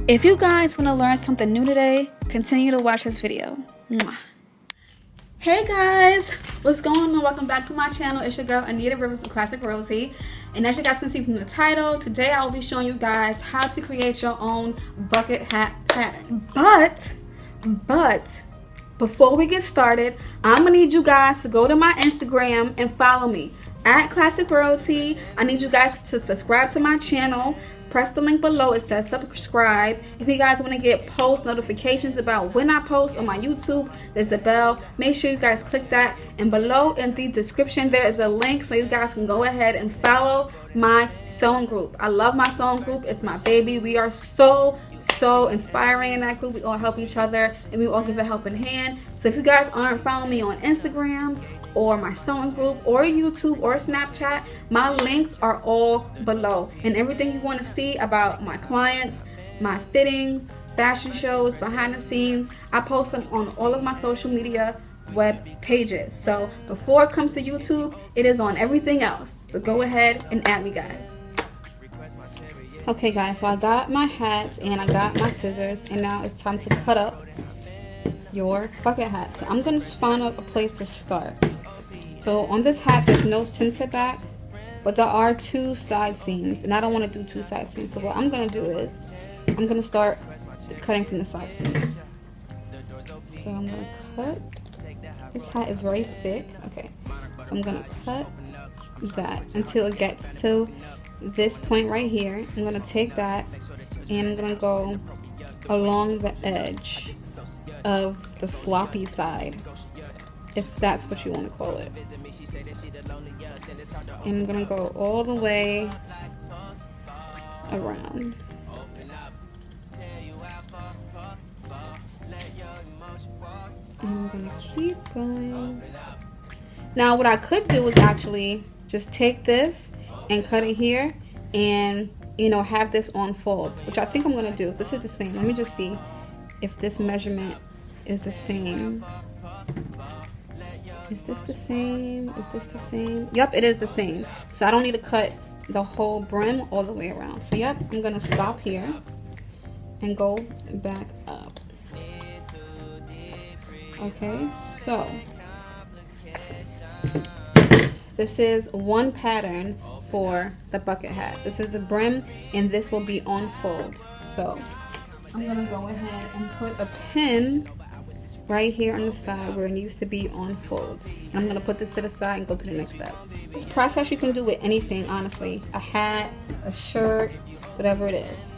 If you guys want to learn something new today, continue to watch this video. Mwah. Hey guys, what's going on? Welcome back to my channel. It's your girl Anita Rivers, the Classic Royalty. And as you guys can see from the title, today I will be showing you guys how to create your own bucket hat pattern. But before we get started, I'm gonna need you guys to go to my Instagram and follow me at Classic Royalty. I need you guys to subscribe to my channel. Press the link below. It says subscribe. If you guys want to get post notifications about when I post on my YouTube, there's a bell. Make sure you guys click that. And below in the description, there is a link so you guys can go ahead and follow my sewing group. I love my sewing group. It's my baby. We are so inspiring in that group. We all help each other and we all give a helping hand. So if you guys aren't following me on Instagram or my sewing group or YouTube or Snapchat, my links are all below. And everything you want to see about my clients, my fittings, fashion shows, behind the scenes, I post them on all of my social media web pages. So before it comes to YouTube, it is on everything else. So go ahead and add me, guys. Okay guys, so I got my hat and I got my scissors, and now it's time to cut up your bucket hat. So I'm going to find a place to start. So on this hat, there's no tinted back, but there are two side seams, and I don't want to do two side seams. So what I'm going to do is I'm going to start cutting from the side seam. So I'm going to cut. This hat is very thick. Okay, so I'm going to cut that until it gets to this point right here. I'm going to take that and I'm going to go along the edge of the floppy side, if that's what you want to call it. And I'm gonna go all the way around. And I'm gonna keep going. Now what I could do is actually just take this and cut it here and, you know, have this on fold, which I think I'm gonna do. This is the same. Let me just see if this measurement is the same. Is this the same? Is this the same? Yep, it is the same. So I don't need to cut the whole brim all the way around. So yep, I'm gonna stop here and go back up. Okay, so this is one pattern for the bucket hat. This is the brim and this will be on fold. So I'm gonna go ahead and put a pin right here on the side where it needs to be on fold. And I'm going to put this to the side and go to the next step. This process you can do with anything, honestly. A hat, a shirt, whatever it is.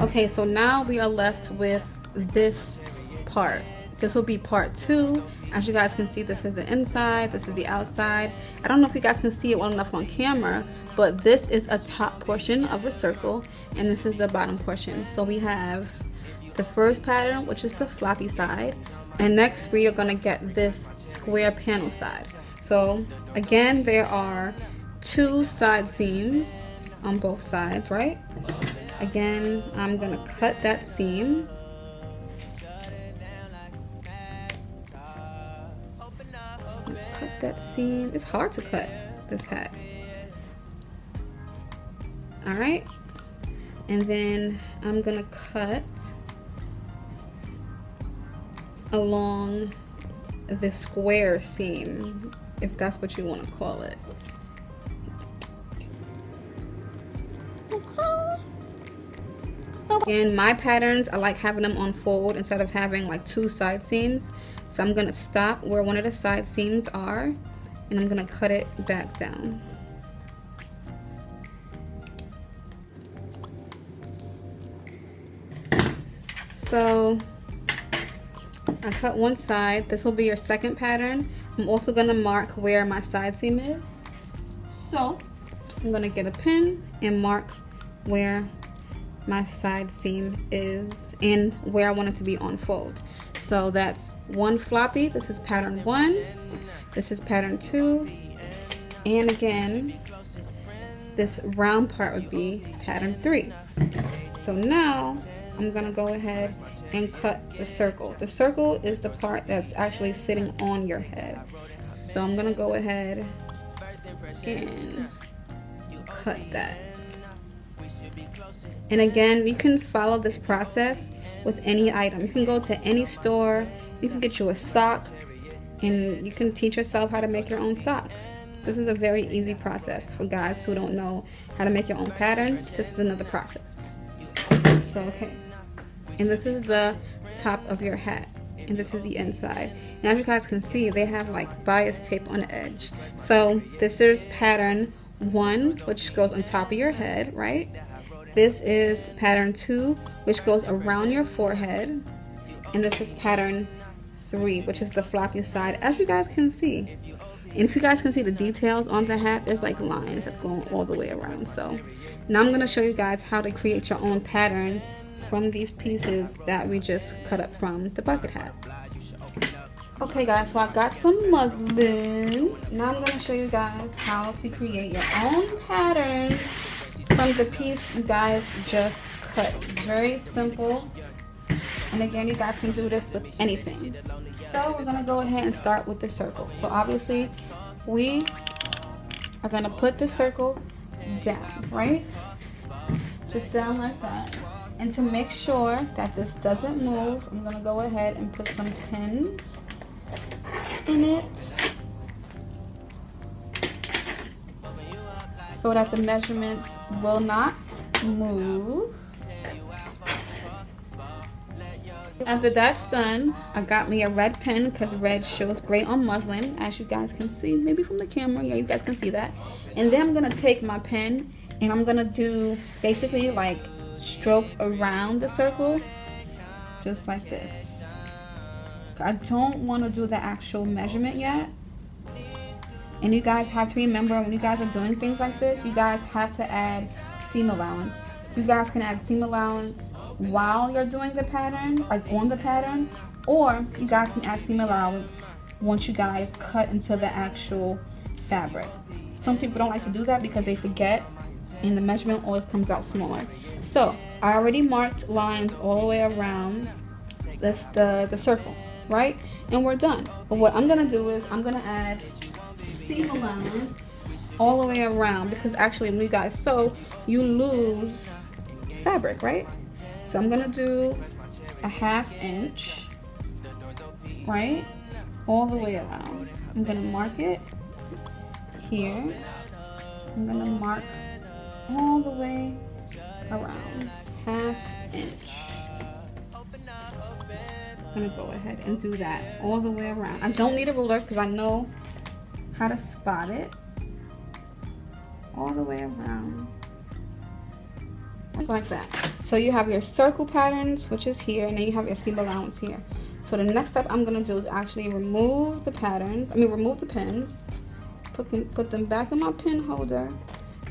Okay, so now we are left with this part. This will be part 2. As you guys can see, this is the inside, this is the outside. I don't know if you guys can see it well enough on camera, but this is a top portion of a circle and this is the bottom portion. So we have the first pattern, which is the floppy side. And next we are going to get this square panel side. So again, there are two side seams on both sides, right? Again, I'm going to cut that seam. Cut that seam. It's hard to cut this hat. Alright. And then I'm going to cut along the square seam, if that's what you want to call it. Okay. Again, my patterns, I like having them on fold instead of having like two side seams. So I'm gonna stop where one of the side seams are and I'm gonna cut it back down. So I cut one side. This will be your second pattern. I'm also going to mark where my side seam is. So I'm going to get a pin and mark where my side seam is and where I want it to be on fold. So that's one floppy. This is pattern 1. This is pattern 2. And again, this round part would be pattern 3. So now I'm gonna go ahead and cut the circle. The circle is the part that's actually sitting on your head. So I'm gonna go ahead and cut that. And again, you can follow this process with any item. You can go to any store, you can get you a sock, and you can teach yourself how to make your own socks. This is a very easy process for guys who don't know how to make your own patterns. This is another process. So, okay. And this is the top of your hat. And this is the inside. And as you guys can see, they have like bias tape on the edge. So this is pattern 1, which goes on top of your head, right? This is pattern 2, which goes around your forehead. And this is pattern 3, which is the floppy side, as you guys can see. And if you guys can see the details on the hat, there's like lines that's going all the way around. So now I'm going to show you guys how to create your own pattern from these pieces that we just cut up from the bucket hat. Okay guys, so I got some muslin. Now I'm going to show you guys how to create your own pattern from the piece you guys just cut. It's very simple. And again, you guys can do this with anything. So we're going to go ahead and start with the circle. So obviously we are going to put the circle down, right? Just down like that. And to make sure that this doesn't move, I'm going to go ahead and put some pins in it so that the measurements will not move. After that's done, I got me a red pen because red shows great on muslin, as you guys can see, maybe from the camera. Yeah, you guys can see that. And then I'm going to take my pen and I'm going to do basically like strokes around the circle, just like this. I don't want to do the actual measurement yet. And you guys have to remember, when you guys are doing things like this, you guys have to add seam allowance. You guys can add seam allowance while you're doing the pattern, like on the pattern, or you guys can add seam allowance once you guys cut into the actual fabric. Some people don't like to do that because they forget and the measurement always comes out smaller. So I already marked lines all the way around this the circle, right? And we're done. But what I'm gonna do is I'm gonna add seam allowance all the way around, because actually when you guys sew, you lose fabric, right? So I'm gonna do a 1/2 inch, right, all the way around. I'm gonna mark it here. I'm gonna mark all the way around, 1/2 inch. I'm gonna go ahead and do that all the way around. I don't need a ruler because I know how to spot it. All the way around, like that. So you have your circle patterns, which is here, and then you have your seam allowance here. So the next step I'm gonna do is actually remove the patterns. Remove the pins, put them back in my pin holder,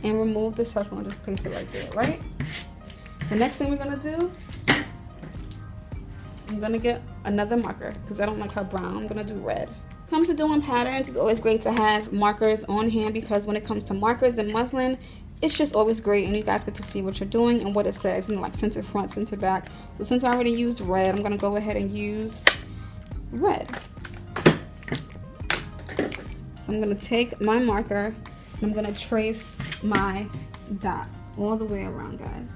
and remove the circle and just place it right there, right? The next thing we're gonna do, I'm gonna get another marker because I don't like how brown. I'm gonna do red. When it comes to doing patterns, it's always great to have markers on hand, because when it comes to markers and muslin, it's just always great, and you guys get to see what you're doing and what it says, you know, like center front, center back. So since I already used red, I'm gonna go ahead and use red. So I'm gonna take my marker and I'm gonna trace my dots all the way around, guys.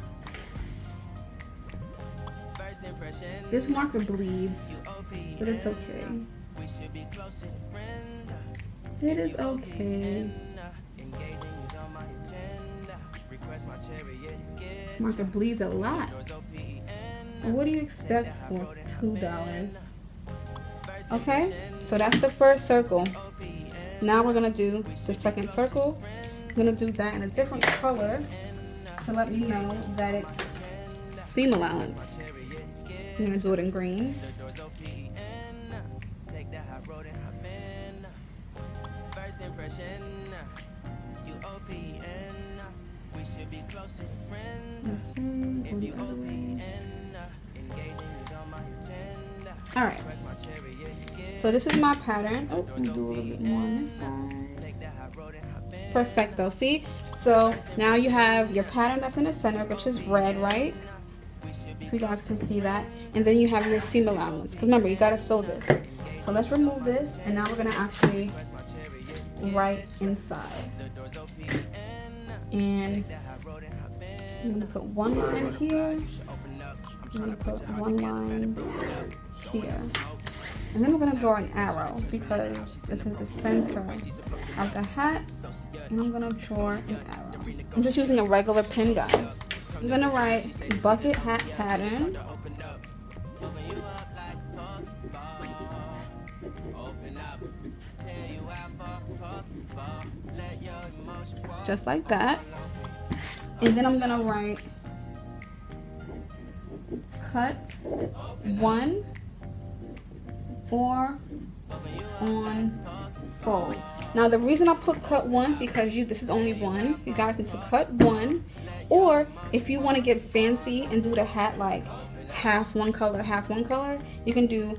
This marker bleeds, but it's okay. It is okay. This marker bleeds a lot. And what do you expect for $2? Okay, so that's the first circle. Now we're gonna do the second circle. I'm gonna do that in a different color to let me know that it's seam allowance. I'm gonna do it in green. All right, so this is my pattern. Oh, let me do a little bit more on this side. Perfecto, see? So now you have your pattern that's in the center, which is red, right? If you guys can see that. And then you have your seam allowance, because remember, you gotta sew this. So let's remove this, and now we're gonna actually write inside. And I'm gonna put one line here. I'm gonna put one line here. And then we're gonna draw an arrow because this is the center of the hat. And I'm gonna draw an arrow. I'm just using a regular pen, guys. I'm gonna write bucket hat pattern. Just like that. And then I'm gonna write cut 1 or on fold. Now the reason I put cut 1 because this is only one. You guys need to cut 1, or if you want to get fancy and do the hat like half one color, half one color, you can do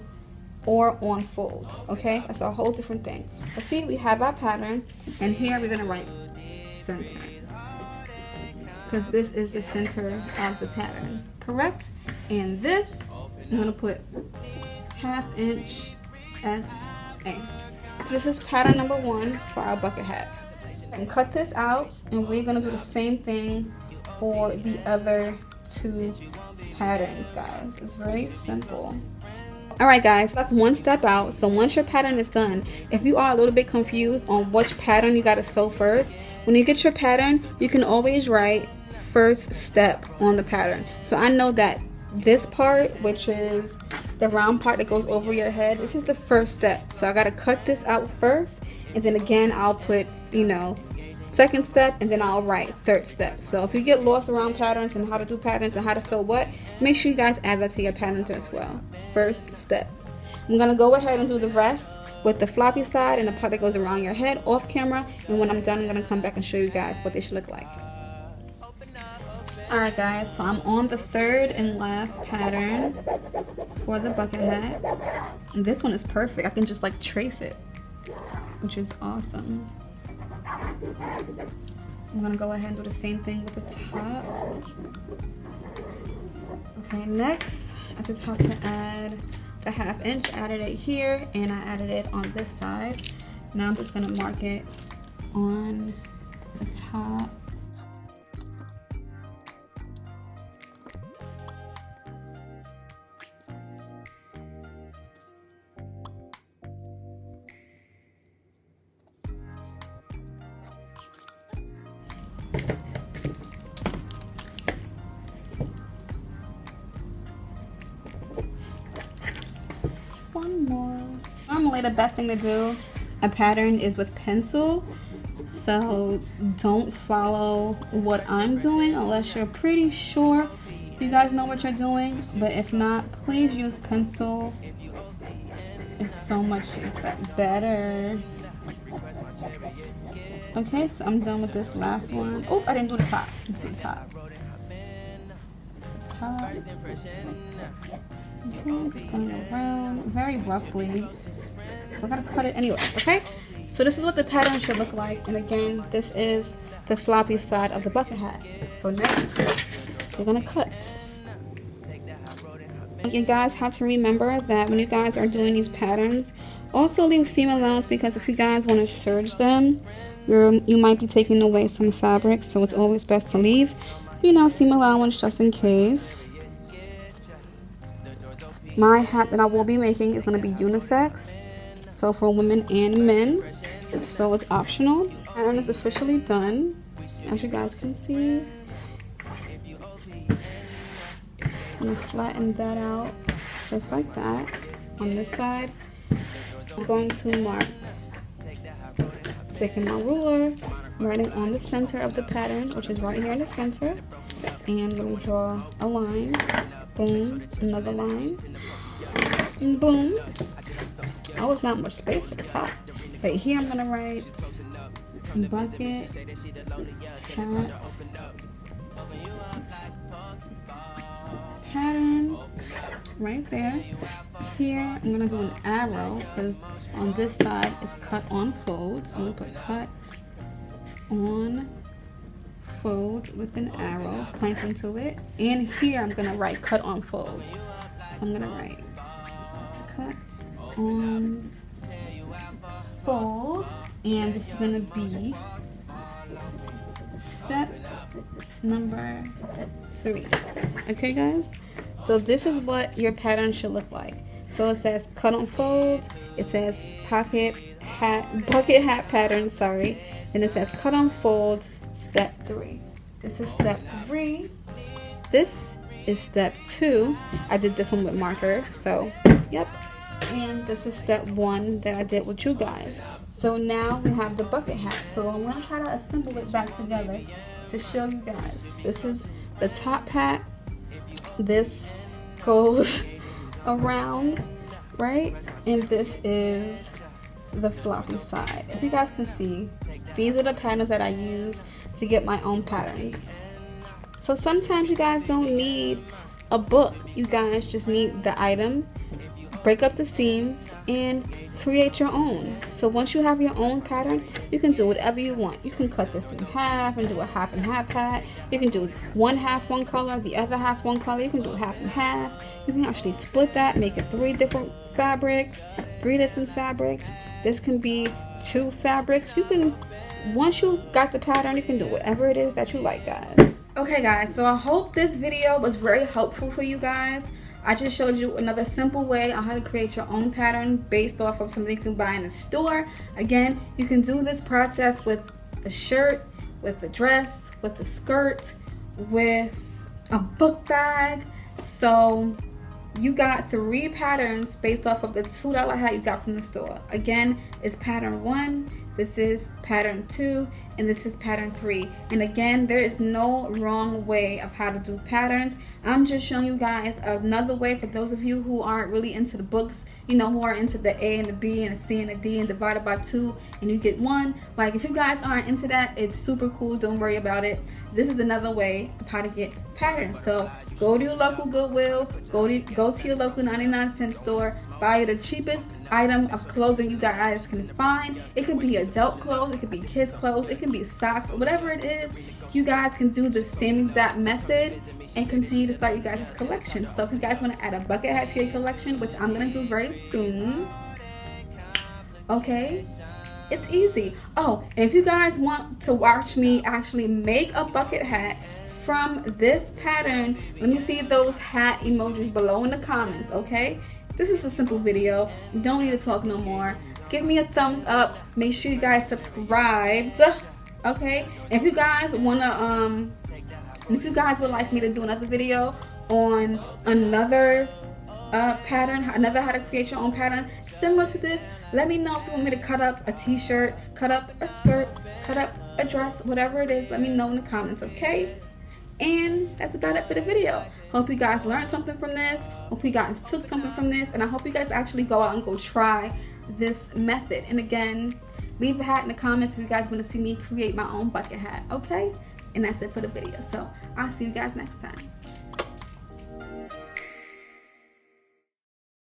or on fold. Okay, that's a whole different thing. But see, we have our pattern, and here we're gonna write center because this is the center of the pattern, correct? And this I'm gonna put 1/2 inch SA. So this is pattern number 1 for our bucket hat. And cut this out, and we're gonna do the same thing for the other 2 patterns, guys. It's very simple. Alright guys, that's one step out. So once your pattern is done, if you are a little bit confused on which pattern you gotta sew first, when you get your pattern, you can always write first step on the pattern. So I know that this part, which is the round part that goes over your head, this is the first step. So I gotta cut this out first, and then again I'll put, you know, second step, and then I'll write third step. So if you get lost around patterns and how to do patterns and how to sew what, make sure you guys add that to your pattern as well. First step. I'm gonna go ahead and do the rest with the floppy side and the part that goes around your head off camera, and when I'm done I'm gonna come back and show you guys what they should look like. Alright guys, so I'm on the third and last pattern for the bucket hat. And this one is perfect. I can just like trace it, which is awesome. I'm gonna go ahead and do the same thing with the top. Okay, next I just have to add the 1/2 inch. I added it here and I added it on this side. Now I'm just gonna mark it on the top. One more. Normally the best thing to do a pattern is with pencil, so don't follow what I'm doing unless you're pretty sure you guys know what you're doing. But if not, please use pencil. It's so much better. Okay, so I'm done with this last one. Oh, I didn't do the top. Let's do the top. Top. Okay, just going around very roughly. So I gotta cut it anyway, okay? So this is what the pattern should look like. And again, this is the floppy side of the bucket hat. So next, we're gonna cut. You guys have to remember that when you guys are doing these patterns, also leave seam allowance, because if you guys want to serge them, you might be taking away some fabric. So it's always best to leave, you know, seam allowance just in case. My hat that I will be making is going to be unisex, so for women and men, so it's optional. Pattern is officially done, as you guys can see. I'm going to flatten that out just like that on this side. I'm going to mark, taking my ruler, writing on the center of the pattern, which is right here in the center, and I'm going to draw a line. Boom, another line, and boom. Oh, it's not much space for the top, but here I'm gonna write bucket hat pattern right there. Here I'm gonna do an arrow because on this side it's cut on fold, so I'm gonna put cut on fold with an arrow pointing to it, and here I'm gonna write cut on fold. So I'm gonna write cut on fold, and this is gonna be step number 3. Okay guys, so this is what your pattern should look like. So it says cut on folds, it says bucket hat pattern, sorry, and it says cut on folds step 3. This is step 3. This is step 2. I did this one with marker, so yep. And this is step 1 that I did with you guys. So now we have the bucket hat. So I'm going to try to assemble it back together to show you guys. This is the top hat. This goes around, right? And this is the floppy side. If you guys can see, these are the patterns that I use to get my own patterns. So sometimes you guys don't need a book. You guys just need the item, break up the seams, and create your own. So once you have your own pattern, you can do whatever you want. You can cut this in half and do a half and half hat. You can do one half one color, the other half one color. You can do half and half. You can actually split that, make it 3 different fabrics, 3 different fabrics. This can be 2 fabrics. You can, once you got the pattern, you can do whatever it is that you like, guys. Okay guys, so I hope this video was very helpful for you guys. I just showed you another simple way on how to create your own pattern based off of something you can buy in a store. Again, you can do this process with a shirt, with a dress, with a skirt, with a book bag. So you got 3 patterns based off of the $2 hat you got from the store. Again, it's pattern 1, this is pattern 2, and this is pattern 3. And again, there is no wrong way of how to do patterns. I'm just showing you guys another way for those of you who aren't really into the books, you know, who are into the A and the B and the C and the D and divided by 2 and you get 1. Like, if you guys aren't into that, it's super cool, don't worry about it. This is another way of how to get patterns. So go to your local Goodwill, go to your local 99-cent store, buy the cheapest item of clothing you guys can find. It can be adult clothes, it could be kids clothes, it can be socks, whatever it is. You guys can do the same exact method and continue to start you guys' collection. So if you guys want to add a bucket hat to your collection, which I'm going to do very soon, okay, it's easy. Oh, and if you guys want to watch me actually make a bucket hat from this pattern, let me see those hat emojis below in the comments, okay? This is a simple video. You don't need to talk no more. Give me a thumbs up. Make sure you guys subscribed, okay? And if you guys wanna if you guys would like me to do another video on another pattern, another how to create your own pattern similar to this, let me know. If you want me to cut up a t-shirt, cut up a skirt, cut up a dress, whatever it is, let me know in the comments, okay? And that's about it for the video. Hope you guys learned something from this. Hope you guys took something from this. And I hope you guys actually go out and go try this method. And again, leave a hat in the comments if you guys want to see me create my own bucket hat, okay? And that's it for the video. So I'll see you guys next time.